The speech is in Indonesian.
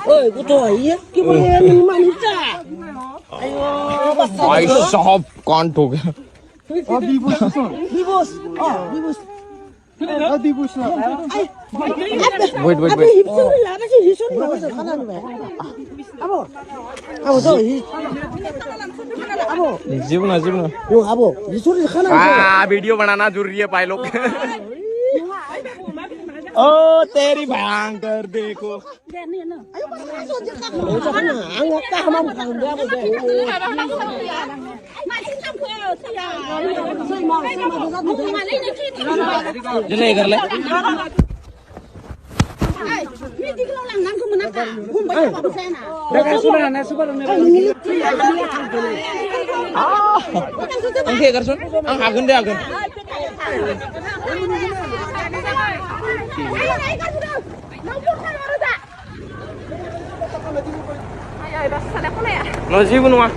Ôi, cô tuổi cái mình mà đi trả. Ai sop con thuộc. Bibus. Bibus. Bibus lah. Wait. Hipsun lah, apa sih hipsun? Apa sih kanan be? Apa? Apa tuh? Apa? जीवन Yo, apa? Hipsun di kanan. Video बनाना जरूरी है भाई लोग ओ तेरी भयंकर देखो Ayo masuk aja kak. Jangan angkat kah mam kang dia apa deh. जने कर ले angke कर सुन आगन दे आगन lo जीवन mah